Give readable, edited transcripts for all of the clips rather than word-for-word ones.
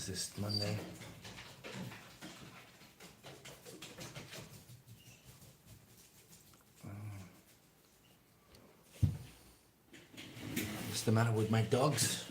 is this, Monday? What's the matter with my dogs?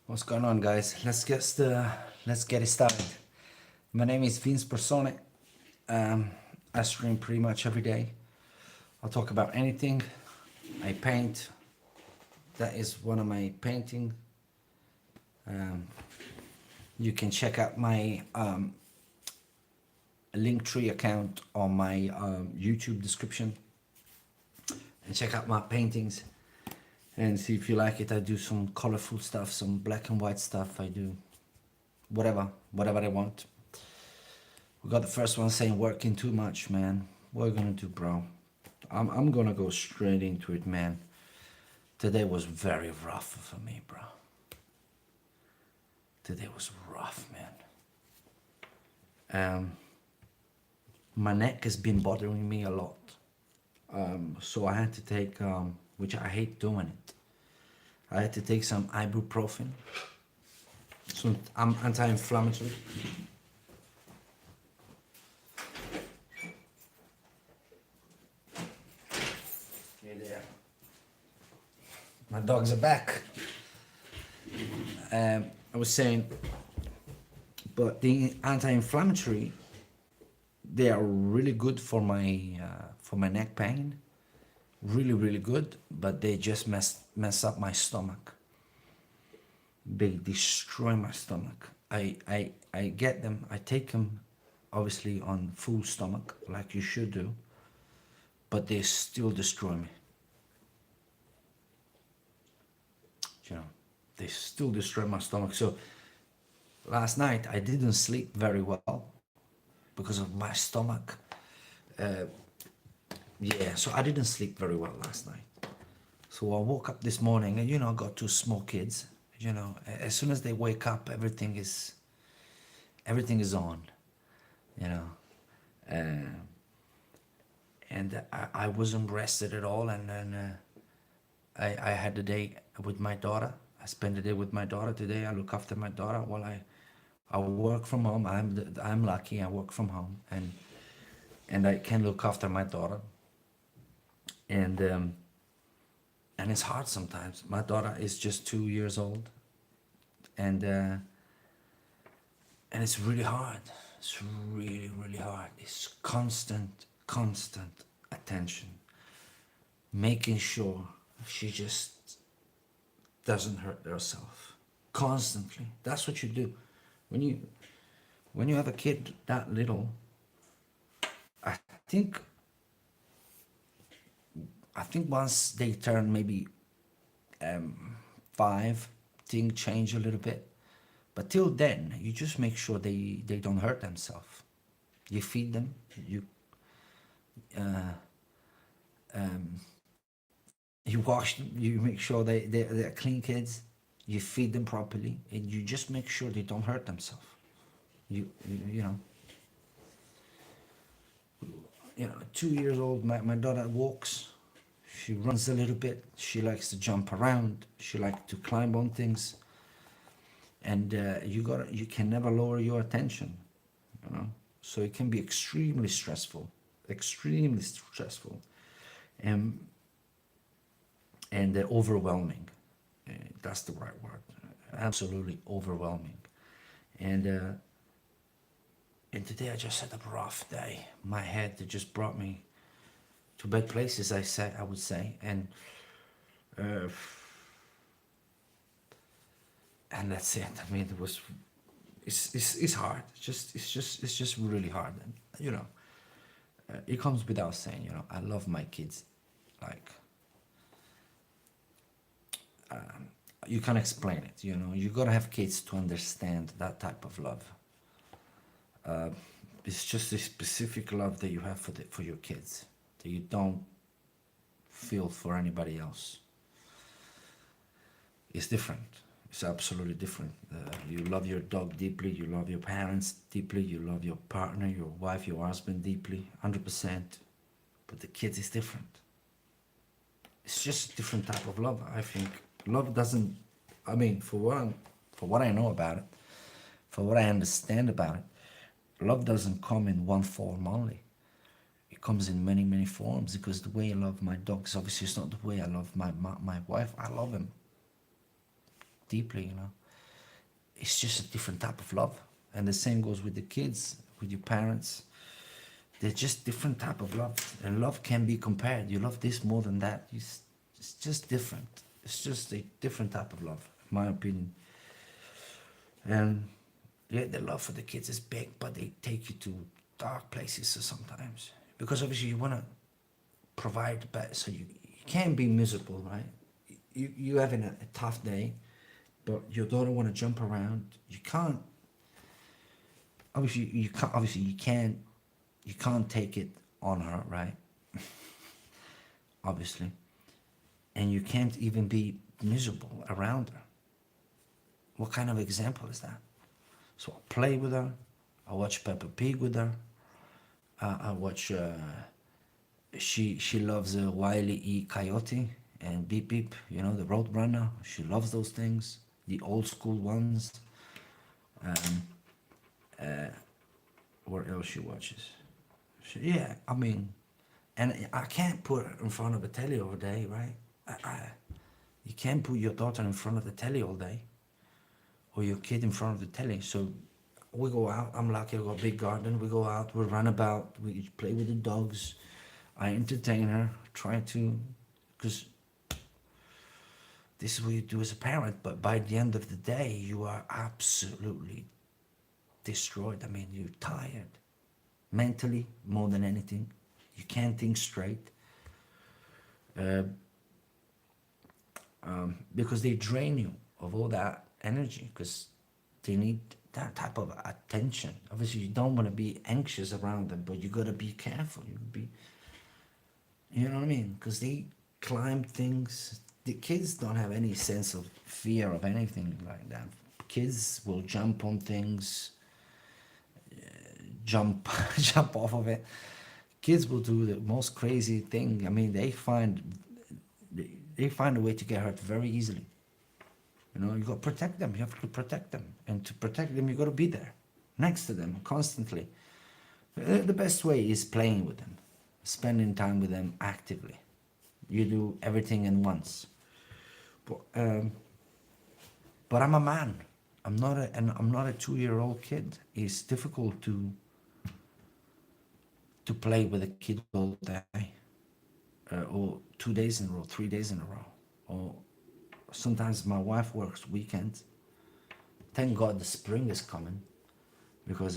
What's going on, guys? Let's get it started. My name is Persone. I stream pretty much every day. I'll talk about anything. I paint. That is one of my painting. You can check out my Linktree account on my YouTube description and check out my paintings and see if you like it. I do some colorful stuff, some black and white stuff. I do whatever I want. We got the first one saying working too much, man. What are you gonna do, bro? I'm gonna go straight into it, man. Today was very rough for me, bro. Today was rough, man. My neck has been bothering me a lot. So I had to take, which I hate doing it. I had to take some ibuprofen. So I'm anti-inflammatory. Okay, there. My dogs are back. I was saying, but the anti-inflammatory, they are really good for my neck pain, really good, but they just mess up my stomach. They destroy my stomach. I get them, I take them obviously on full stomach like you should do, but they still destroy me. You know, they still destroy my stomach. So last night I didn't sleep very well because of my stomach. Yeah, so I didn't sleep very well last night. So I woke up this morning and, I got two small kids. As soon as they wake up, everything is on, and I wasn't rested at all. And then I had the day with my daughter. I spent the day with my daughter today. I look after my daughter while I work from home. I'm lucky. I work from home and I can look after my daughter. And it's hard sometimes. My daughter is just 2 years old, and it's really hard. It's really hard. It's constant attention, making sure she just doesn't hurt herself constantly. That's what you do when when you have a kid that little, I think I think once they turn maybe 5, things change a little bit. But till then, you just make sure they don't hurt themselves. You feed them, you wash them, you make sure they're clean kids, you feed them properly, and you just make sure they don't hurt themselves. You know, 2 years old, my daughter walks, she runs a little bit, she likes to jump around, she likes to climb on things, and you can never lower your attention, so it can be extremely stressful, and overwhelming. That's the right word. Absolutely overwhelming. And today I just had a rough day. My head just brought me to bad places. I would say, uh, and that's it. I mean, it's hard. It's just really hard. And it comes without saying. I love my kids, like. You can't explain it. You gotta have kids to understand that type of love. It's just a specific love that you have for your kids that you don't feel for anybody else. It's different. It's absolutely different. You love your dog deeply. You love your parents deeply. You love your partner, your wife, your husband deeply, 100%. But the kids is different. It's just a different type of love. I think love doesn't. I mean, for what I know about it, for what I understand about it, love doesn't come in one form only. It comes in many, many forms, because the way I love my dogs, obviously, it's not the way I love my wife. I love him deeply, It's just a different type of love. And the same goes with the kids, with your parents. They're just different type of love. And love can be compared. You love this more than that. It's just different. It's just a different type of love, in my opinion. And yeah, the love for the kids is big, but they take you to dark places sometimes. Because obviously you want to provide the best, so you can't be miserable, right? You having a tough day, but your daughter want to jump around. You can't. Obviously, you can't. Obviously, you can't. You can't take it on her, right? Obviously, and you can't even be miserable around her. What kind of example is that? So I play with her. I watch Peppa Pig with her. I watch. She loves Wile E. Coyote and Beep Beep. The Roadrunner. She loves those things, the old school ones. Um, what else she watches? Yeah, I mean, and I can't put her in front of a telly all day, right? You can't put your daughter in front of the telly all day, or your kid in front of the telly. So we go out. I'm lucky I got a big garden. We go out. We run about. We play with the dogs. I entertain her. Try to, because this is what you do as a parent. But by the end of the day, you are absolutely destroyed. I mean, you're tired, mentally more than anything. You can't think straight. Because they drain you of all that energy, because they need that type of attention. Obviously, you don't want to be anxious around them, but you got to be careful. You know what I mean? Because they climb things. The kids don't have any sense of fear of anything like that. Kids will jump on things, jump off of it. Kids will do the most crazy thing. I mean, they find a way to get hurt very easily. You got to protect them. You have to protect them, and to protect them, you got to be there, next to them, constantly. The best way is playing with them, spending time with them actively. You do everything in once. But I'm a man. I'm not a 2-year-old kid. It's difficult to play with a kid all day, or 2 days in a row, 3 days in a row, or sometimes my wife works weekends. Thank God the spring is coming. because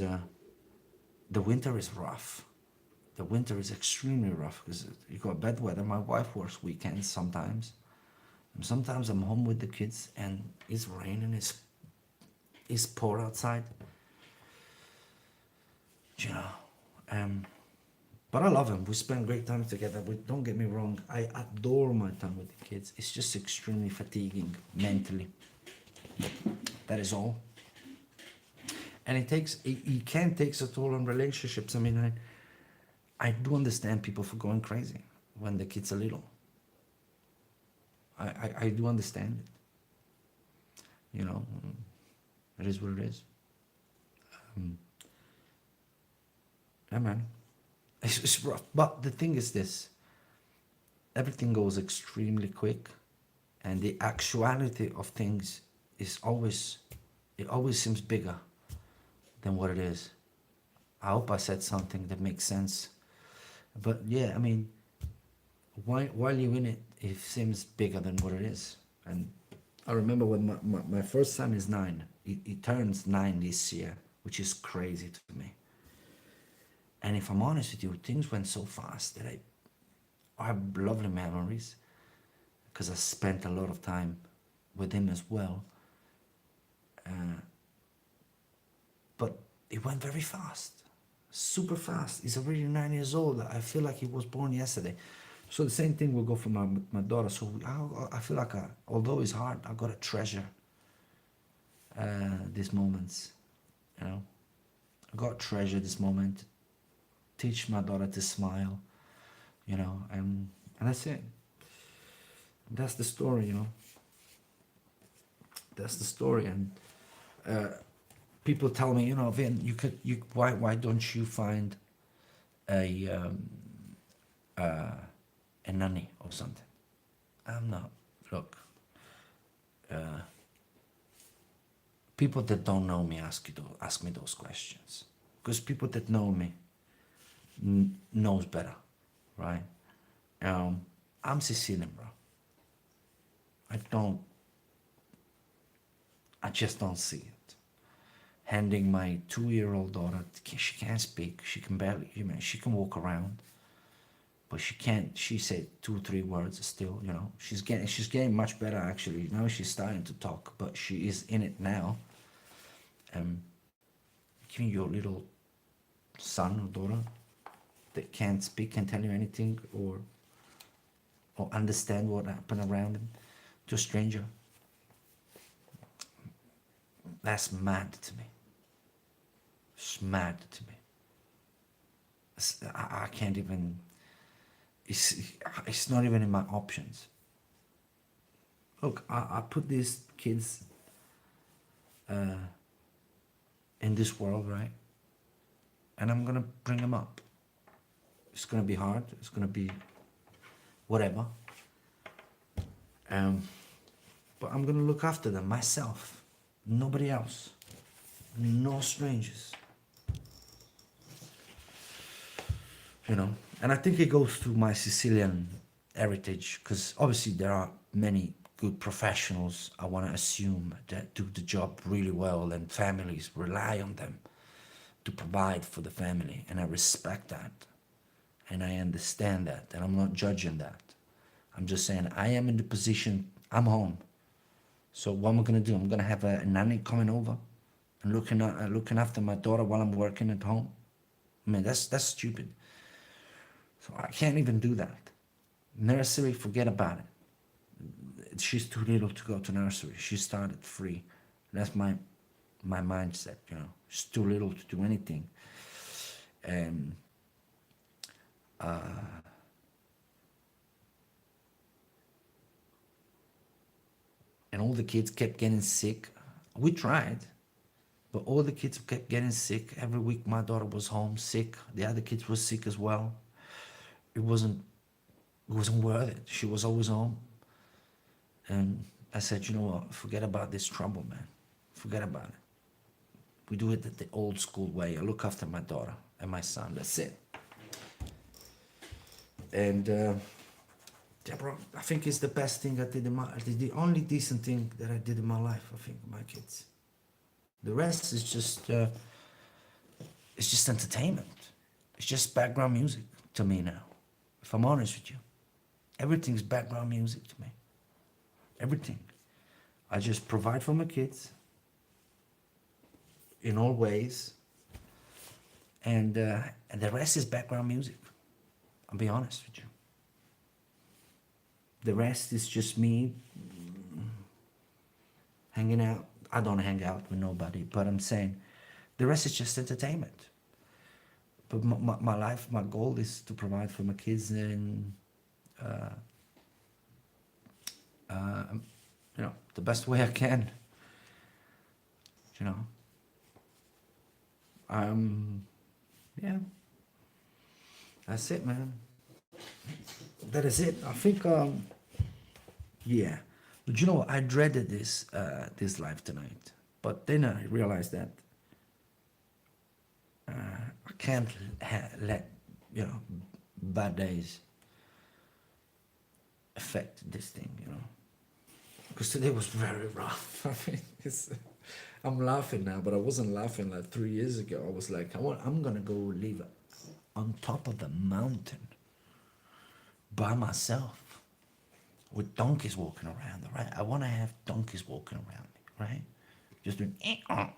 the winter is rough. The winter is extremely rough because you got bad weather. My wife works weekends sometimes. And sometimes I'm home with the kids and it's raining, it's pour outside, you know. Um, but I love them. We spend great time together. But don't get me wrong, I adore my time with the kids. It's just extremely fatiguing mentally. That is all. And it can take a toll on relationships. I mean, I do understand people for going crazy when the kids are little. I do understand it. You know, it is what it is. Yeah, man. It's rough. But the thing is this, everything goes extremely quick, and the actuality of things is it always seems bigger than what it is. I hope I said something that makes sense. But yeah, I mean, while you're in it, it seems bigger than what it is. And I remember when my first son is 9. He turns 9 this year, which is crazy to me. And if I'm honest with you, things went so fast that I have lovely memories because I spent a lot of time with him as well. But it went very fast, super fast. He's already 9 years old. I feel like he was born yesterday. So the same thing will go for my daughter. So I feel like, although it's hard, I gotta treasure these moments. You know, I gotta treasure this moment. Teach my daughter to smile. You know, and that's it. That's the story. You know, that's the story. And people tell me, you know, Vin, why don't you find a a nanny or something? I'm not. Look, people that don't know me ask me those questions, because people that know me knows better, right? I'm Sicilian, bro. I just don't see it. Handing my 2-year-old daughter, she can't speak, she can barely, you know, she can walk around, but she can't. She said 2-3 words still, you know. She's getting much better actually. Now she's starting to talk, but she is in it now. Giving your little son or daughter that can't speak, can't tell you anything, or understand what happened around him to a stranger. That's mad to me. It's mad to me. I can't even. It's not even in my options. Look, I put these kids in this world, right? And I'm gonna bring them up. It's gonna be hard. It's gonna be whatever. But I'm gonna look after them myself. Nobody else. No strangers. You know, and I think it goes to my Sicilian heritage, because obviously there are many good professionals, I want to assume, that do the job really well, and families rely on them to provide for the family, and I respect that, and I understand that, and I'm not judging that. I'm just saying I am in the position, I'm home. So what am I going to do? I'm going to have a nanny coming over and looking after my daughter while I'm working at home? I mean, that's stupid. So I can't even do that. Nursery, forget about it. She's too little to go to nursery. She started free. That's my mindset, you know. She's too little to do anything. And all the kids kept getting sick. We tried, but all the kids kept getting sick. Every week my daughter was home sick. The other kids were sick as well. It wasn't worth it. She was always home. And I said, you know what, forget about this trouble, man. Forget about it. We do it the old school way. I look after my daughter and my son. That's it. And Deborah, I think it's the best thing I did the only decent thing that I did in my life, I think, my kids. The rest is just it's just entertainment. It's just background music to me now. If I'm honest with you, everything's background music to me. Everything. I just provide for my kids in all ways, and the rest is background music. I'll be honest with you. The rest is just me hanging out. I don't hang out with nobody, but I'm saying the rest is just entertainment. But my life, my goal is to provide for my kids in, the best way I can. You know, yeah, that's it, man. That is it. I think, yeah. But you know what? I dreaded this live tonight, but then I realized that I can't let bad days affect this thing, because today was very rough. I mean, I'm laughing now, but I wasn't laughing like 3 years ago. I was like, I'm gonna go live on top of the mountain by myself with donkeys walking around, right? I want to have donkeys walking around me, right? Just doing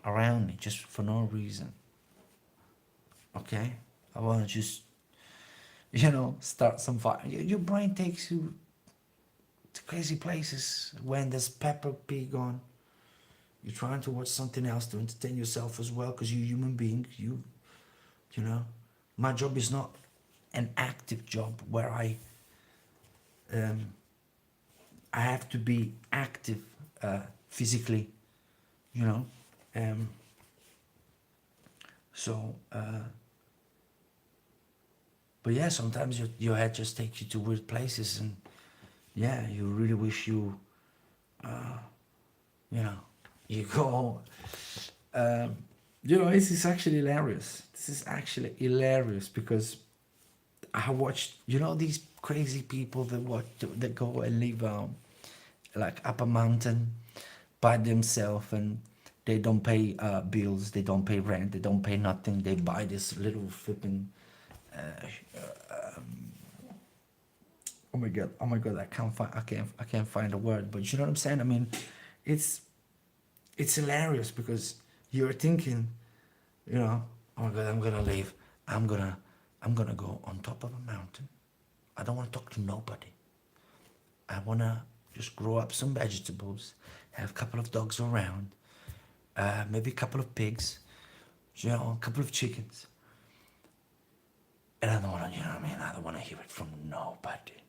around me, just for no reason. Okay? I want to just, start some fire. Your brain takes you to crazy places when there's Peppa Pig on. You're trying to watch something else to entertain yourself as well, because you're a human being. My job is not an active job where I have to be active physically, so but yeah, sometimes your head just takes you to weird places, and yeah, you really wish you you go this is actually hilarious. This is actually hilarious because I watched, these crazy people that go and live like up a mountain by themselves, and they don't pay bills, they don't pay rent, they don't pay nothing. They buy this little flipping oh my god, I can't find a word, but you know what I'm saying? I mean, it's hilarious because you're thinking, oh my god, I'm gonna leave, I'm gonna go on top of a mountain. I don't want to talk to nobody. I want to just grow up some vegetables, have a couple of dogs around, maybe a couple of pigs, a couple of chickens. And I don't want to, I don't want to hear it from nobody.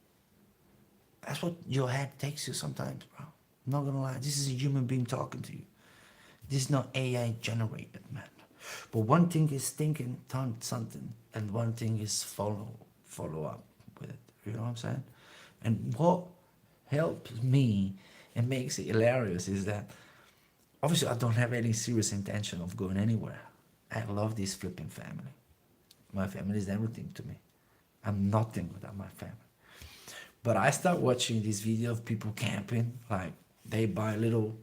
That's what your head takes you sometimes, bro. I'm not going to lie. This is a human being talking to you. This is not AI generated, man. But one thing is thinking something, and one thing is follow up with it. You know what I'm saying? And what helps me and makes it hilarious is that obviously I don't have any serious intention of going anywhere. I love this flipping family. My family is everything to me. I'm nothing without my family. But I start watching this video of people camping, like they buy little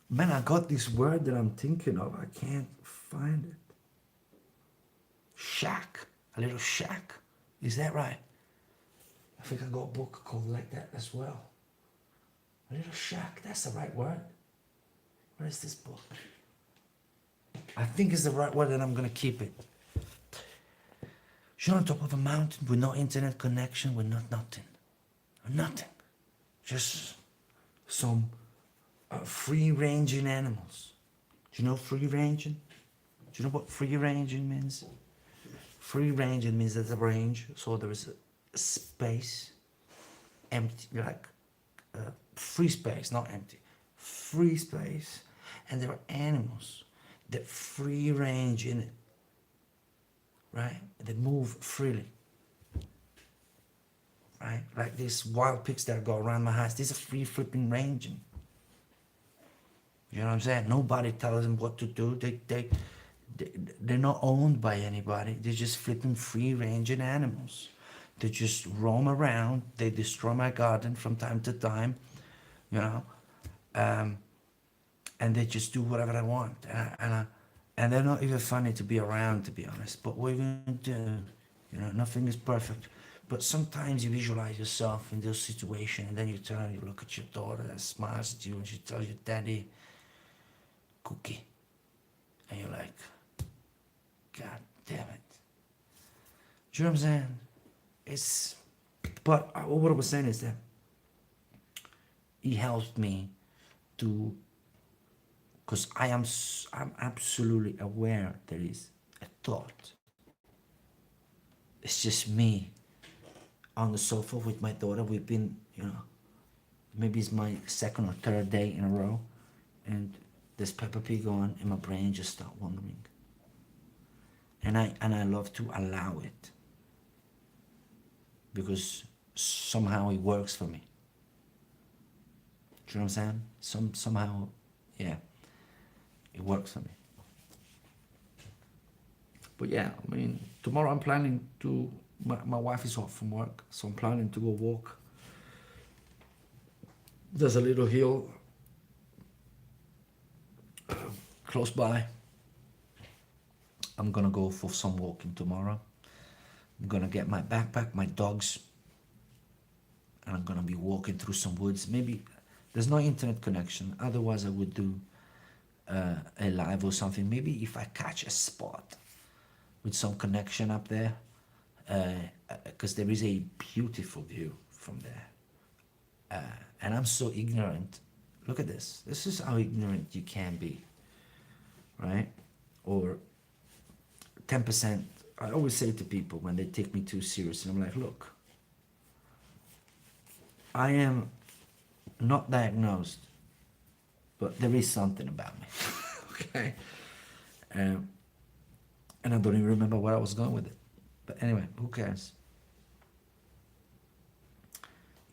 man, I got this word that I'm thinking of. I can't find it. Shack. A little shack. Is that right? I think I got a book called like that as well. A little shack. That's the right word. Where is this book? I think it's the right word, and I'm going to keep it. You're on top of a mountain with no internet connection, with nothing. Nothing. Just some free-ranging animals. Do you know free-ranging? Do you know what free-ranging means? Free-ranging means there's a range, so there is a space, empty, like free space, not empty. Free space, and there are animals that free range in it, right? That move freely, right? Like these wild pigs that go around my house. These are free flipping ranging. You know what I'm saying? Nobody tells them what to do. They're not owned by anybody. They're just flipping free ranging animals. They just roam around. They destroy my garden from time to time, and they just do whatever they want, and they're not even funny to be around, to be honest. But what are you gonna do? You know, nothing is perfect. But sometimes you visualize yourself in those situations, and then you look at your daughter that smiles at you, and she tells you, "Daddy, cookie," and you're like, "God damn it." Do you know what I'm saying? It's, but what I was saying is that he helped me to, because I'm absolutely aware there is a thought. It's just me on the sofa with my daughter. We've been, you know, maybe it's my second or third day in a row, and there's Peppa Pig on, and my brain just start wandering. And I love to allow it, because somehow it works for me. Do you know what I'm saying? Somehow, yeah, it works for me. But yeah, I mean, tomorrow I'm planning to. My wife is off from work, so I'm planning to go walk. There's a little hill close by. I'm gonna go for some walking tomorrow. I'm gonna get my backpack, my dogs, and I'm gonna be walking through some woods. Maybe there's no internet connection, otherwise I would do a live or something. Maybe if I catch a spot with some connection up there, because there is a beautiful view from there. And I'm so ignorant. Look at this. This is how ignorant you can be, right? Or 10%. I always say to people when they take me too seriously, I'm like, look, I am not diagnosed, but there is something about me. Okay? And I don't even remember where I was going with it. But anyway, who cares?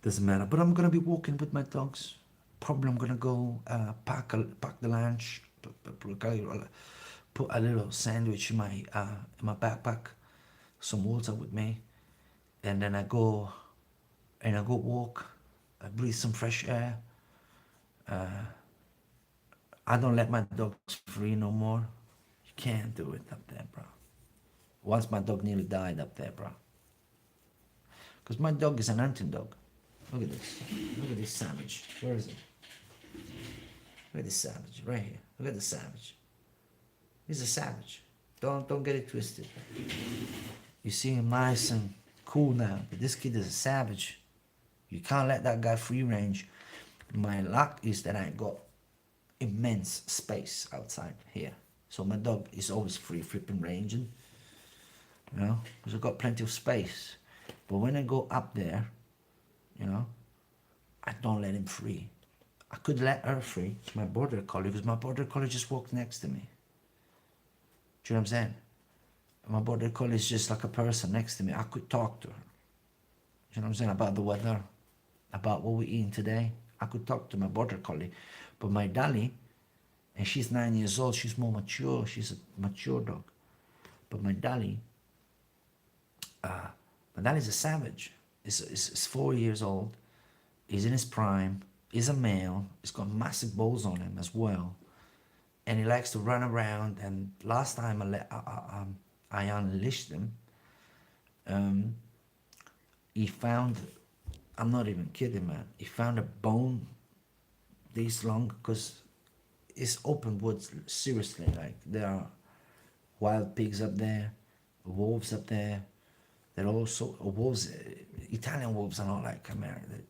Doesn't matter. But I'm gonna be walking with my dogs. Probably I'm gonna go pack the lunch, put a little sandwich in my backpack, some water with me, and then I go walk. I breathe some fresh air. I don't let my dogs free no more. You can't do it up there, bro. Once my dog nearly died up there, bro. Because my dog is an hunting dog. Look at this. Look at this savage. Where is it? Look at this savage right here. Look at the savage. He's a savage. Don't get it twisted. You see him nice and cool now, but this kid is a savage. You can't let that guy free range. My luck is that I got immense space outside here. So my dog is always free flipping ranging, you know, because I've got plenty of space. But when I go up there, you know, I don't let him free. I could let her free, my border collie, because my border collie just walked next to me. Do you know what I'm saying? My border collie is just like a person next to me. I could talk to her. You know what I'm saying? About the weather, about what we're eating today. I could talk to my border collie. But my Dolly, and she's 9 years old, she's more mature, she's a mature dog. But my Dolly's a savage. He's 4 years old. He's in his prime. He's a male. He's got massive balls on him as well. And he likes to run around. And last time I unleashed him, he found, I'm not even kidding, man, he found a bone this long, because it's open woods, seriously. Like, there are wild pigs up there, wolves up there. They're also wolves. Italian wolves are not like American. They're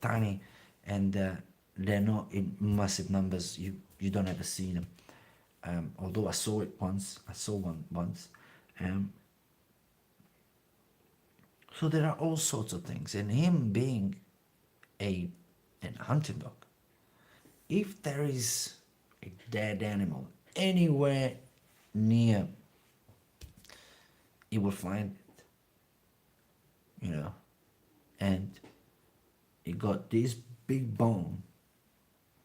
tiny, and they're not in massive numbers. You don't ever see them. Although I saw it once. I saw one once. So there are all sorts of things. And him being an hunting dog, if there is a dead animal anywhere near, he will find it, you know. And he got this big bone,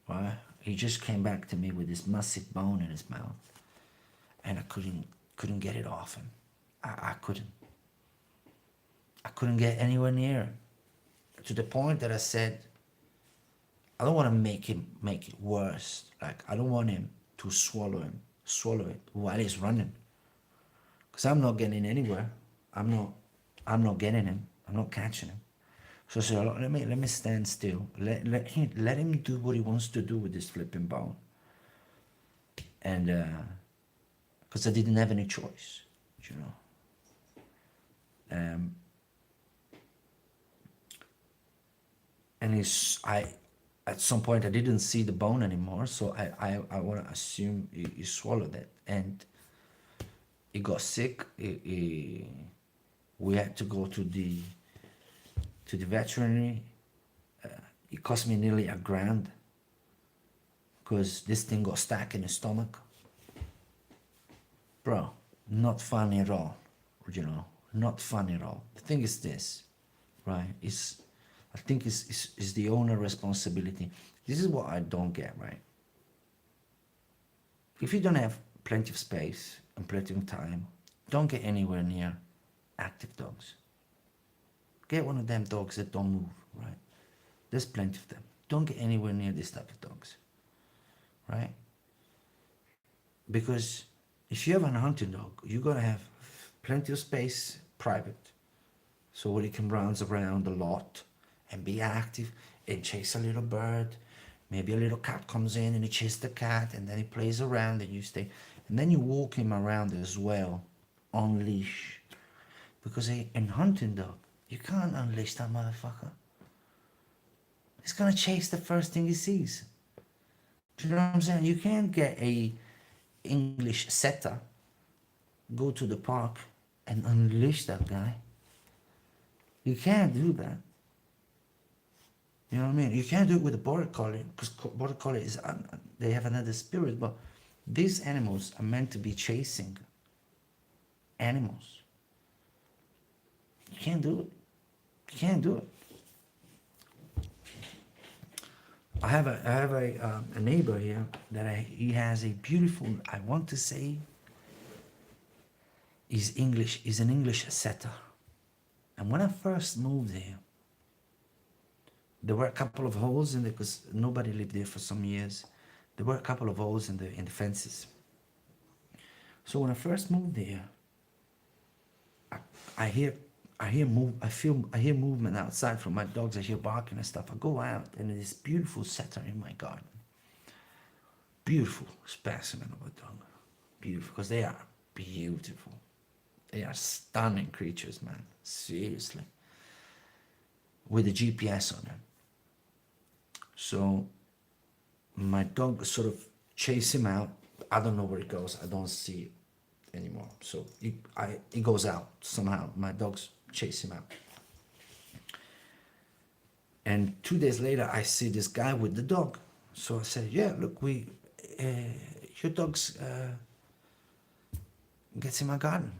right? He just came back to me with this massive bone in his mouth, and I couldn't get it off him. I couldn't get anywhere near him, to the point that I said, I don't want to make it worse. Like I don't want him to swallow it while he's running, because I'm not getting anywhere. I'm not, I'm not getting him. I'm not catching him. So I said, "Look, let me stand still. Let him do what he wants to do with this flipping bone." And because I didn't have any choice, you know. Um, and I at some point I didn't see the bone anymore, so I want to assume he swallowed it, and he got sick. We had to go to the veterinary. It cost me nearly $1,000 because this thing got stuck in his stomach. Bro, not funny at all, you know, not funny at all. The thing is this, right? I think it's the owner responsibility. This is what I don't get, right? If you don't have plenty of space and plenty of time, don't get anywhere near active dogs. Get one of them dogs that don't move, right? There's plenty of them. Don't get anywhere near this type of dogs, right? Because if you have a hunting dog, you gotta have plenty of space private, so where he can rounds around a lot and be active and chase a little bird. Maybe a little cat comes in and he chases the cat, and then he plays around and you stay. And then you walk him around as well on leash. Because a hunting dog, you can't unleash that motherfucker. He's gonna chase the first thing he sees. Do you know what I'm saying? You can't get a English setter, go to the park and unleash that guy. You can't do that. You know what I mean? You can't do it with a border collie, because border collie is they have another spirit. But these animals are meant to be chasing animals. You can't do it. You can't do it. I have a neighbor here that he has a beautiful. I want to say he's English. He's an English setter. And when I first moved here, there were a couple of holes in there because nobody lived there for some years. There were a couple of holes in the fences. So when I first moved there, I hear movement outside from my dogs. I hear barking and stuff. I go out and there's this beautiful setter in my garden. Beautiful specimen of a dog. Beautiful, because they are beautiful. They are stunning creatures, man. Seriously. With a GPS on them. So my dog sort of chase him out. I don't know where it goes. I don't see it anymore. So he goes out somehow. My dogs chase him out. And 2 days later, I see this guy with the dog. So I said, "Yeah, look, your dog's gets in my garden.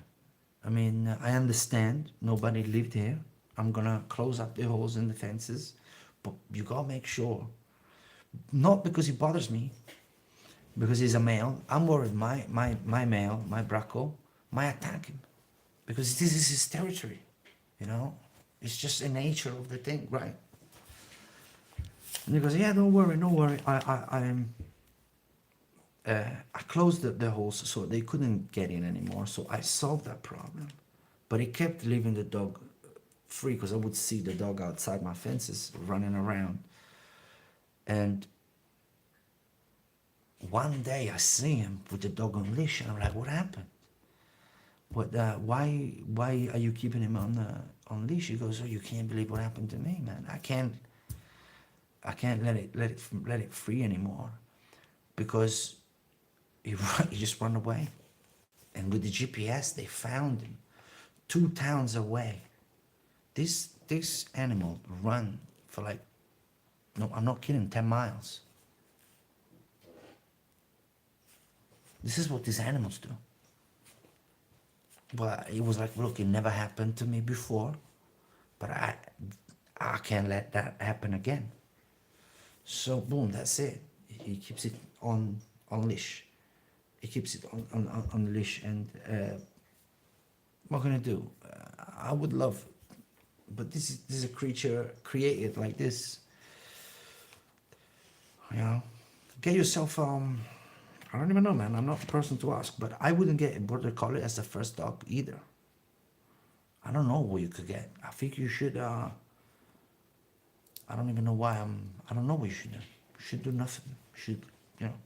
I mean, I understand nobody lived here. I'm gonna close up the holes in the fences, but you gotta make sure. Not because he bothers me, because he's a male. I'm worried my male, my Bracco, might attack him, because this is his territory. You know, it's just the nature of the thing, right?" And he goes, "Yeah, don't worry. I closed the holes so they couldn't get in anymore. So I solved that problem, but he kept leaving the dog free because I would see the dog outside my fences running around. And one day I see him with the dog on leash, and I'm like, "What happened? What? Why are you keeping him on leash?" He goes, "Oh, you can't believe what happened to me, man. I can't let it free anymore, because he just run away. And with the GPS, they found him 2 towns away. This animal run for like, no, I'm not kidding, 10 miles. This is what these animals do." But it was like, "Look, it never happened to me before, but I can't let that happen again." So boom, that's it. He keeps it on leash. He keeps it on leash. And what can I do? I would love, but this is a creature created like this. You know, get yourself I don't even know, man. I'm not the person to ask, but I wouldn't get a border collie as the first dog either. I don't know what you could get. I think you should. I don't even know why I'm. I don't know what you should do. You should do nothing. You should,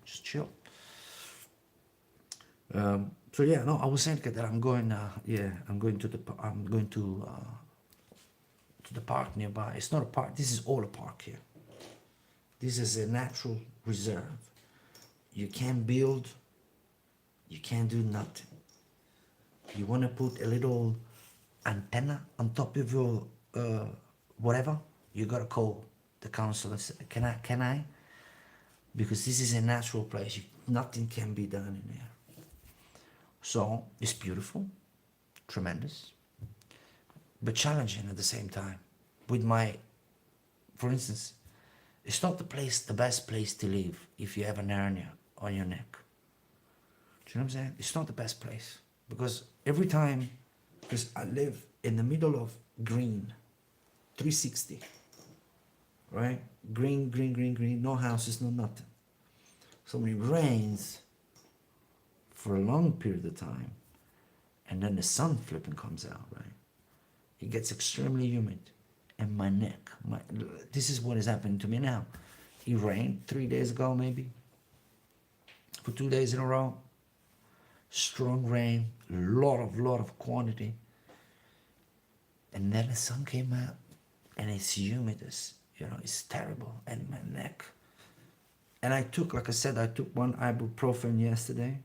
just chill. So yeah, no, I was saying that I'm going. Yeah, I'm going to the. I'm going to the park nearby. It's not a park. This is all a park here. This is a natural reserve. You can't build. You can't do nothing. You want to put a little antenna on top of your whatever, you gotta call the council and say, can I? Because this is a natural place. Nothing can be done in there. So it's beautiful, tremendous, but challenging at the same time. With my, for instance, it's not the best place to live if you have an hernia on your neck. Do you know what I'm saying? It's not the best place because every time, because I live in the middle of green, 360, right? Green, green, green, green, no houses, no nothing. So when it rains for a long period of time, and then the sun flipping comes out, right? It gets extremely humid. And my neck, this is what is happening to me now. It rained 3 days ago, maybe, for 2 days in a row. Strong rain, lot of quantity. And then the sun came out, and it's humid as, it's terrible. And my neck. And I took, like I said, I took one ibuprofen yesterday,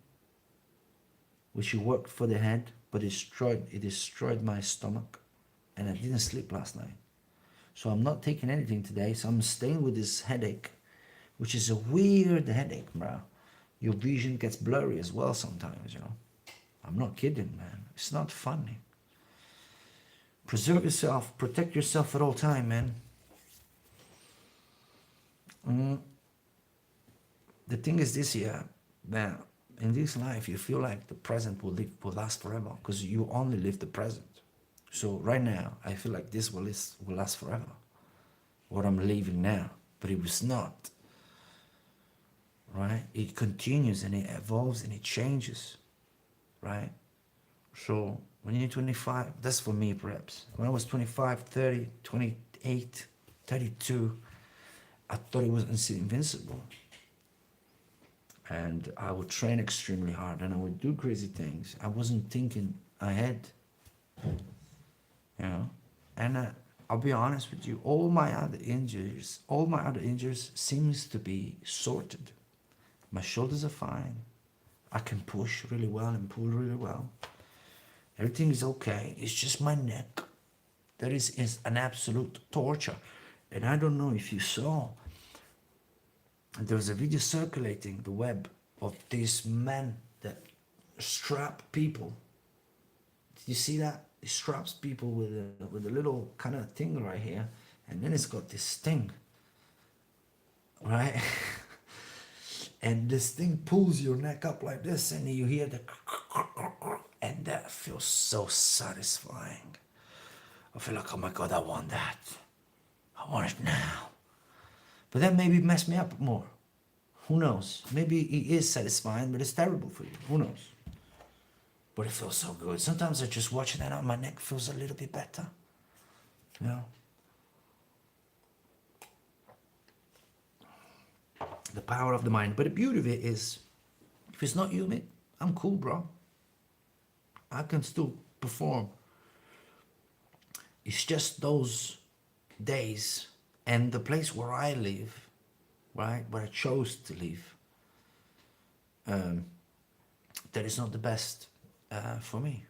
which worked for the head, but it destroyed my stomach. And I didn't sleep last night. So I'm not taking anything today, so I'm staying with this headache, which is a weird headache, bro. Your vision gets blurry as well sometimes, I'm not kidding, man. It's not funny. Preserve yourself, protect yourself at all time, man. The thing is this here, man, in this life, you feel like the present will last forever because you only live the present. So right now, I feel like this will last forever. What I'm living now, but it was not. Right? It continues and it evolves and it changes. Right? So when you're 25, that's for me perhaps. When I was 25, 30, 28, 32, I thought it was invincible. And I would train extremely hard and I would do crazy things. I wasn't thinking ahead. And I'll be honest with you, all my other injuries seems to be sorted. My shoulders are fine. I can push really well and pull really well. Everything is okay. It's just my neck. That is an absolute torture. And I don't know if you saw, there was a video circulating the web of this man that strap people. Did you see that? He straps people with a little kind of thing right here, and then it's got this thing, right? And this thing pulls your neck up like this, and you hear the, and that feels so satisfying. I feel like, oh my God, I want that. I want it now. But then maybe it messed me up more. Who knows? Maybe it is satisfying, but it's terrible for you. Who knows? But it feels so good. Sometimes I just watch it and my neck feels a little bit better. The power of the mind. But the beauty of it is, if it's not humid, I'm cool, bro. I can still perform. It's just those days and the place where I live, right, where I chose to live, that is not the best for me.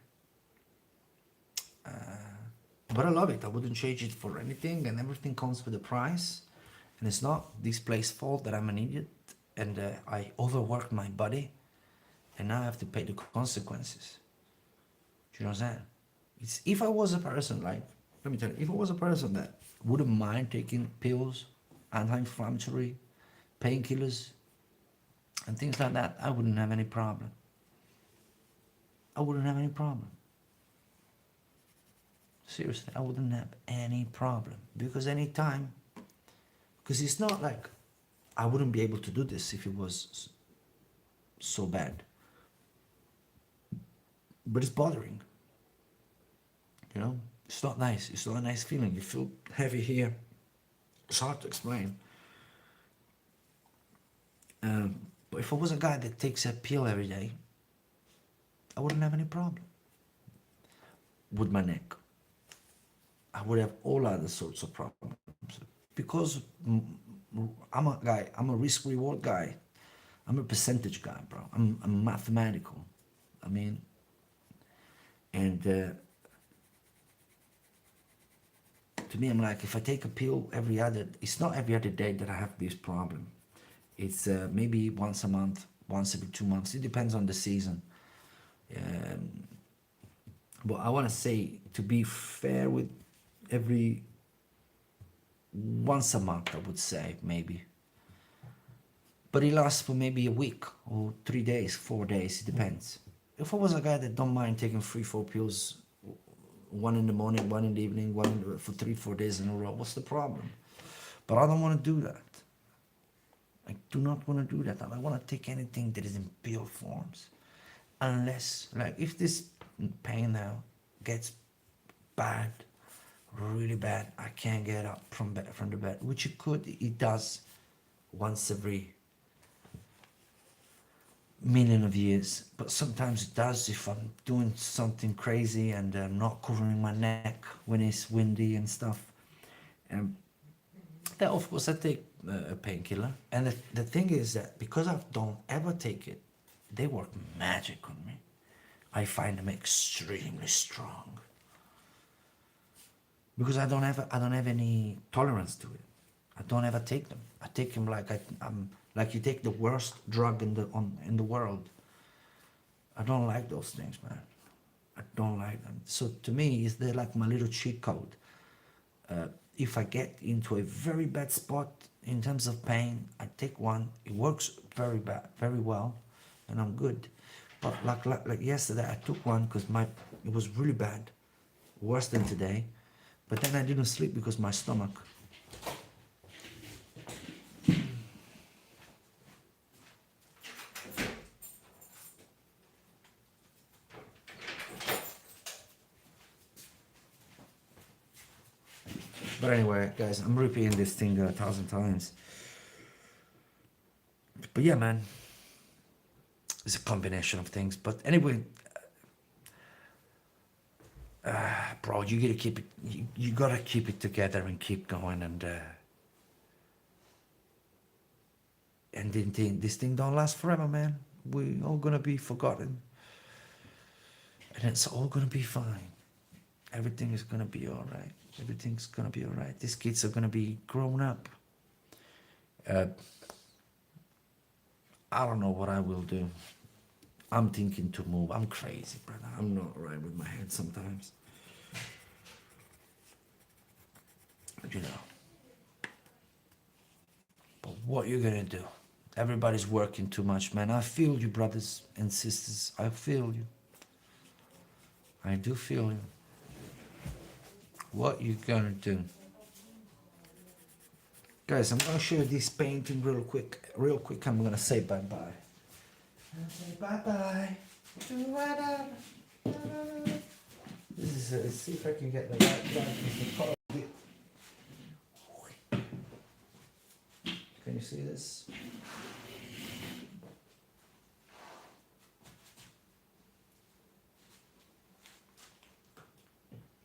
But I love it. I wouldn't change it for anything, and everything comes with a price. And it's not this place's fault that I'm an idiot and I overworked my body, and now I have to pay the consequences. Do you know what I'm saying? It's, if I was a person, like, let me tell you, if I was a person that wouldn't mind taking pills, anti-inflammatory, painkillers, and things like that, I wouldn't have any problem. I wouldn't have any problem. Seriously, I wouldn't have any problem. Because it's not like I wouldn't be able to do this if it was so bad. But it's bothering, you know? It's not nice. It's not a nice feeling. You feel heavy here. It's hard to explain. But if I was a guy that takes a pill every day, I wouldn't have any problem with my neck. I would have all other sorts of problems. Because I'm a guy, I'm a risk reward guy. I'm a percentage guy, bro. I'm mathematical. I mean, and to me, I'm like, if I take a pill every other, it's not every other day that I have this problem. It's maybe once a month, once every 2 months. It depends on the season. But I want to say, to be fair, with every once a month, I would say, maybe. But it lasts for maybe a week or 3 days, 4 days, it depends. If I was a guy that don't mind taking 3, 4 pills, one in the morning, one in the evening, for 3, 4 days in a row, what's the problem? But I don't want to do that. I do not want to do that. I don't want to take anything that is in pill forms. Unless, like, if this pain now gets bad, really bad, I can't get up from the bed, which it does once every million of years, but sometimes it does if I'm doing something crazy and I'm not covering my neck when it's windy and stuff. And then of course I take a painkiller, and the thing is that because I don't ever take it, they work magic on me. I find them extremely strong because I don't have any tolerance to it. I don't ever take them. I take them like I'm like you take the worst drug in the world. I don't like those things, man. I don't like them. So to me, they're like my little cheat code. If I get into a very bad spot in terms of pain, I take one. It works very well, and I'm good. But like yesterday, I took one because it was really bad, worse than today. But then I didn't sleep because my stomach. But anyway, guys, I'm repeating this thing 1,000 times. But yeah, man, it's a combination of things. But anyway, bro, you gotta keep it. You gotta keep it together and keep going. And this thing don't last forever, man. We all gonna be forgotten, and it's all gonna be fine. Everything is gonna be all right. Everything's gonna be all right. These kids are gonna be grown up. I don't know what I will do. I'm thinking to move. I'm crazy, brother. I'm not right with my head sometimes. But you know. But what you gonna do? Everybody's working too much, man. I feel you, brothers and sisters. I feel you. I do feel you. What you gonna do? Guys, I'm gonna show you this painting real quick. Real quick, I'm gonna say bye-bye. Say bye-bye. This is, let's see if I can get the right light. Can you see this?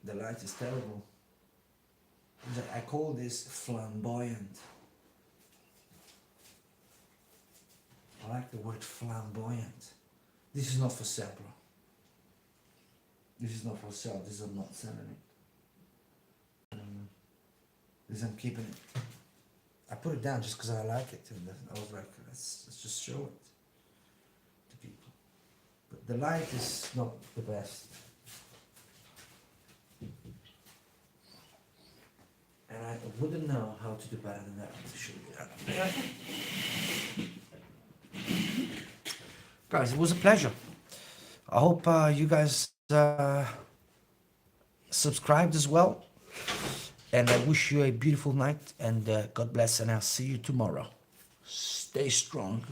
The light is terrible. I call this flamboyant. I like the word flamboyant. This is not for sale, bro. This is not for sale. This I'm not selling it. This I'm keeping it. I put it down just because I like it, and I was like, let's just show it to people. But the light is not the best. And I wouldn't know how to do better than that to show you that. Guys, it was a pleasure. I hope you guys subscribed as well. And I wish you a beautiful night, and God bless, and I'll see you tomorrow. Stay strong.